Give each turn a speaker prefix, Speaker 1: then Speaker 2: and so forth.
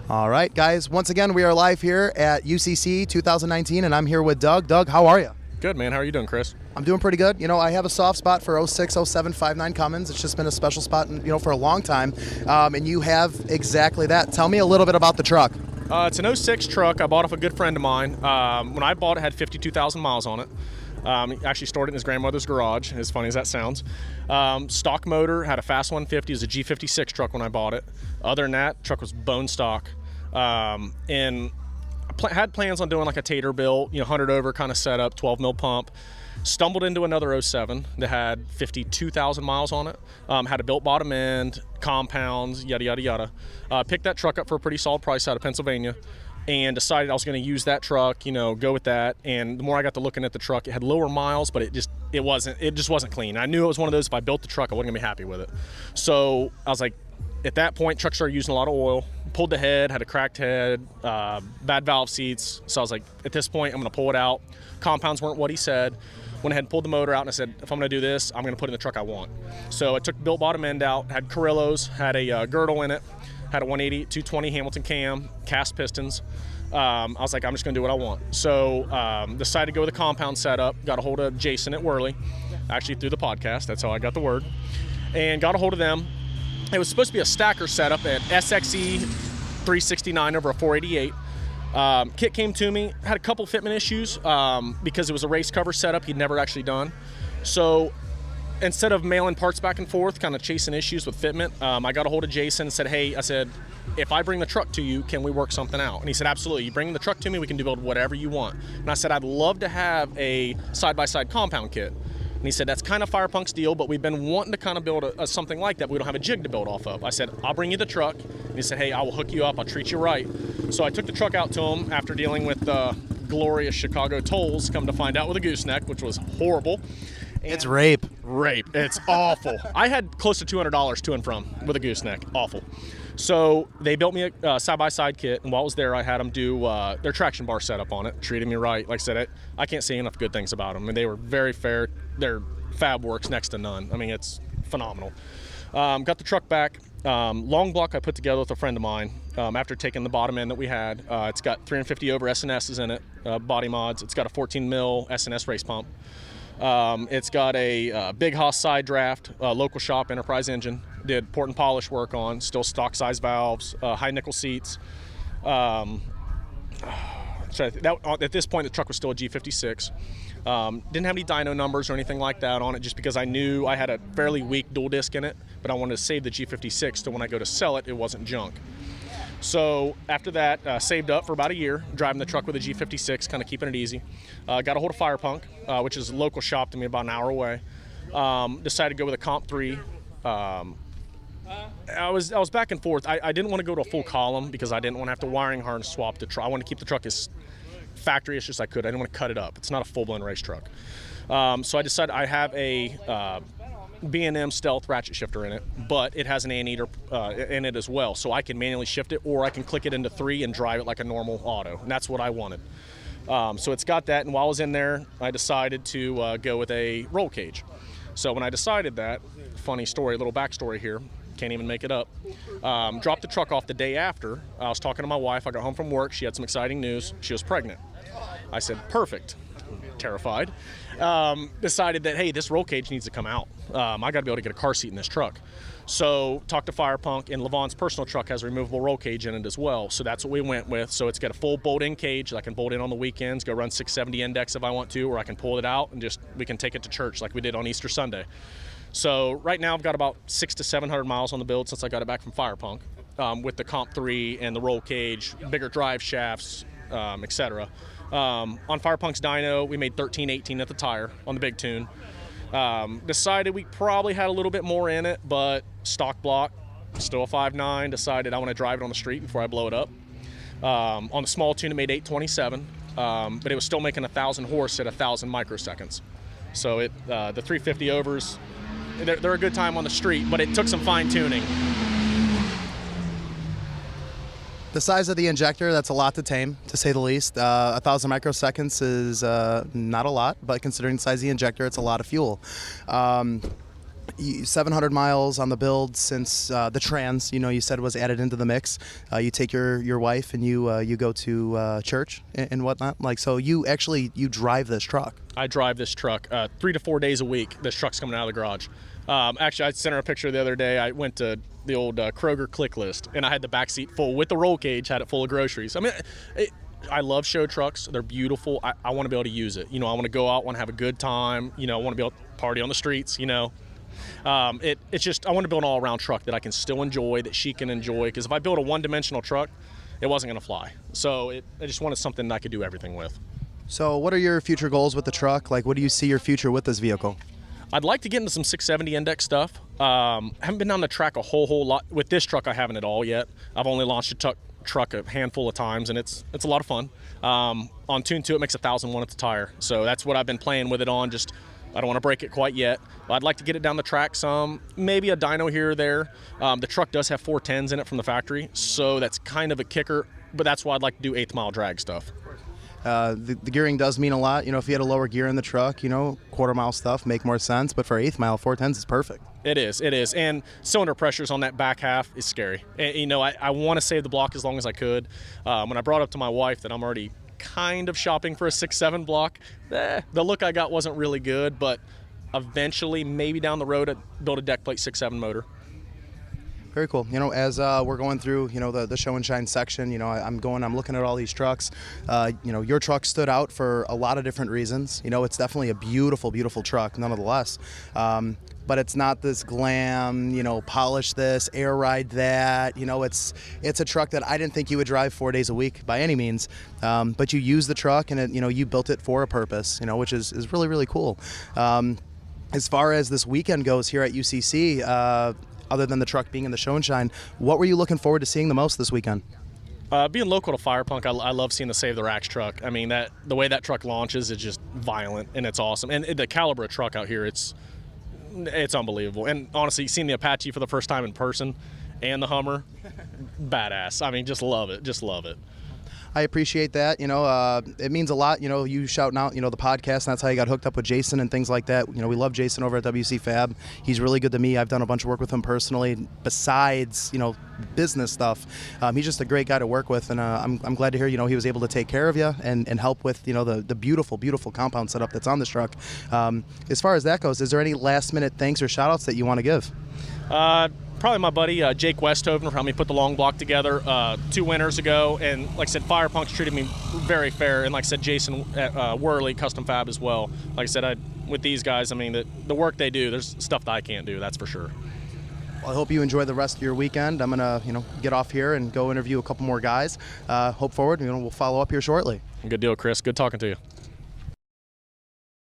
Speaker 1: All right, guys. Once again, we are live here at UCC 2019, and I'm here with Doug. Doug, how are you?
Speaker 2: Good, man. How are you doing, Chris?
Speaker 1: I'm doing pretty good. You know, I have a soft spot for 06, 07, 59 Cummins. It's just been a special spot, for a long time. And you have exactly that. Tell me a little bit about the truck.
Speaker 2: It's an 06 truck I bought off a good friend of mine. When I bought it, it had 52,000 miles on it. He actually stored it in his grandmother's garage, as funny as that sounds. Stock motor, had a fast 150. It was a G56 truck when I bought it. Other than that, truck was bone stock. And had plans on doing like a tater built, 100 over kind of setup, 12 mil pump. Stumbled into another 07 that had 52,000 miles on it. Had a built bottom end, compounds, yada, yada, yada. Picked that truck up for a pretty solid price out of Pennsylvania and decided I was going to use that truck, go with that. And the more I got to looking at the truck, it had lower miles, but it just wasn't clean. I knew it was one of those, if I built the truck, I wasn't gonna be happy with it. So I was like, at that point, truck started using a lot of oil, pulled the head, had a cracked head, bad valve seats. So I was like, at this point, I'm gonna pull it out. Compounds weren't what he said. Went ahead and pulled the motor out and I said, if I'm gonna do this, I'm gonna put in the truck I want. So I took the built bottom end out, had Carrillos, had a girdle in it, had a 180, 220 Hamilton cam, cast pistons. I was like, I'm just gonna do what I want. So decided to go with a compound setup, got a hold of Jason at Worley, actually through the podcast, that's how I got the word, and got a hold of them. It was supposed to be a stacker setup at SXE 369 over a 488. Kit came to me, had a couple fitment issues because it was a race cover setup he'd never actually done. So instead of mailing parts back and forth, kind of chasing issues with fitment, I got a hold of Jason and said, hey, if I bring the truck to you, can we work something out? And he said, absolutely. You bring the truck to me, we can build whatever you want. And I said, I'd love to have a side-by-side compound kit. And he said, that's kind of Firepunk's deal, but we've been wanting to kind of build something like that. We don't have a jig to build off of. I said, I'll bring you the truck. And he said, hey, I will hook you up. I'll treat you right. So I took the truck out to him after dealing with glorious Chicago tolls, come to find out with a gooseneck, which was horrible. And
Speaker 1: it's rape.
Speaker 2: It's awful. I had close to $200 to and from with a gooseneck. Awful. So they built me a side-by-side kit, and while I was there, I had them do their traction bar setup on it, treated me right. Like I said, I can't say enough good things about them, and they were very fair. Their fab works next to none. I mean, it's phenomenal. Got the truck back. Long block I put together with a friend of mine after taking the bottom end that we had. It's got 350 over SNSs in it, body mods. It's got a 14 mil SNS race pump. It's got a Big Hoss side draft, local shop Enterprise engine. Did port and polish work on, still stock size valves, high nickel seats. At this point, the truck was still a G56. Didn't have any dyno numbers or anything like that on it, just because I knew I had a fairly weak dual disc in it, but I wanted to save the G56 so when I go to sell it, it wasn't junk. So after that, saved up for about a year, driving the truck with a G56, kind of keeping it easy. Got a hold of Firepunk, which is a local shop to me about an hour away. Decided to go with a Comp 3. I was back and forth. I didn't want to go to a full column because I didn't want to have to wiring harness swap the truck. I wanted to keep the truck as factory-ish as I could. I didn't want to cut it up. It's not a full-blown race truck. So I decided I have a B&M Stealth ratchet shifter in it, but it has an anteater in it as well, so I can manually shift it, or I can click it into 3 and drive it like a normal auto, and that's what I wanted. So it's got that, and while I was in there, I decided to go with a roll cage. So when I decided that, funny story, little backstory here, can't even make it up, dropped the truck off the day after. I was talking to my wife. I got home from work. She had some exciting news. She was pregnant. I said, perfect. Terrified. Decided that, hey, this roll cage needs to come out. I got to be able to get a car seat in this truck. So talked to Firepunk, and Levon's personal truck has a removable roll cage in it as well. So that's what we went with. So it's got a full bolt-in cage that I can bolt in on the weekends, go run 670 index if I want to, or I can pull it out and we can take it to church like we did on Easter Sunday. So right now I've got about 600 to 700 miles on the build since I got it back from Firepunk, with the Comp 3 and the roll cage, bigger drive shafts, etc. On Firepunk's dyno, we made 13-18 at the tire on the big tune. Decided we probably had a little bit more in it, but stock block, still a 5.9. Decided I want to drive it on the street before I blow it up. On the small tune, it made 827, but it was still making 1,000 horse at 1,000 microseconds. So the 350 overs, they're a good time on the street, but it took some fine tuning.
Speaker 1: The size of the injector, that's a lot to tame, to say the least. 1,000 microseconds is not a lot, but considering the size of the injector, it's a lot of fuel. 700 miles on the build since the trans, you said was added into the mix. You take your wife and you go to church and whatnot. Like, so you drive this truck.
Speaker 2: I drive this truck 3 to 4 days a week. This truck's coming out of the garage. Actually, I sent her a picture the other day. I went to the old Kroger click list, and I had the back seat full with the roll cage, had it full of groceries. I mean, I love show trucks. They're beautiful. I want to be able to use it. I want to go out, want to have a good time. I want to be able to party on the streets. It's just, I want to build an all-around truck that I can still enjoy, that she can enjoy. Because if I build a one-dimensional truck, it wasn't going to fly. So I just wanted something that I could do everything with.
Speaker 1: So what are your future goals with the truck? Like, what do you see your future with this vehicle?
Speaker 2: I'd like to get into some 670 index stuff. Haven't been down the track a whole lot. With this truck, I haven't at all yet. I've only launched a truck a handful of times, and it's a lot of fun. On Tune 2, it makes 1,001 at the tire. So that's what I've been playing with it on. Just, I don't want to break it quite yet. But I'd like to get it down the track some, maybe a dyno here or there. The truck does have 410s in it from the factory, so that's kind of a kicker. But that's why I'd like to do 8th mile drag stuff.
Speaker 1: The gearing does mean a lot. If you had a lower gear in the truck, quarter mile stuff make more sense. But for 8th mile, 410s is perfect.
Speaker 2: It is. And cylinder pressures on that back half is scary. And, I want to save the block as long as I could. When I brought up to my wife that I'm already kind of shopping for a 6.7 block, the look I got wasn't really good. But eventually, maybe down the road, I'd build a deck plate 6.7 motor.
Speaker 1: Very cool. As we're going through, the show and shine section, I'm looking at all these trucks. Your truck stood out for a lot of different reasons. It's definitely a beautiful, beautiful truck, nonetheless. But it's not this glam, polish this, air ride that. It's a truck that I didn't think you would drive 4 days a week by any means. But you use the truck and you built it for a purpose, which is really, really cool. As far as this weekend goes here at UCC, other than the truck being in the show and shine, what were you looking forward to seeing the most this weekend?
Speaker 2: Being local to Firepunk, I love seeing the Save the Racks truck. I mean, the way that truck launches is just violent, and it's awesome. And the caliber of truck out here, it's unbelievable. And honestly, seeing the Apache for the first time in person and the Hummer, badass. I mean, just love it. I
Speaker 1: appreciate that. It means a lot, you shouting out, the podcast, and that's how you got hooked up with Jason and things like that. We love Jason over at WC Fab. He's really good to me. I've done a bunch of work with him personally besides, business stuff. He's just a great guy to work with, and I'm glad to hear, he was able to take care of you and help with, the beautiful, beautiful compound setup that's on this truck. As far as that goes, is there any last minute thanks or shout outs that you want to give?
Speaker 2: Probably my buddy Jake Westhoven for helping me put the long block together 2 winters ago. And like I said, Firepunk's treated me very fair. And like I said, Jason at Worley Custom Fab as well. Like I said, with these guys, I mean, the work they do, there's stuff that I can't do, that's for sure.
Speaker 1: Well, I hope you enjoy the rest of your weekend. I'm going to, get off here and go interview a couple more guys. Hope forward, we'll follow up here shortly.
Speaker 2: Good deal, Chris. Good talking to you.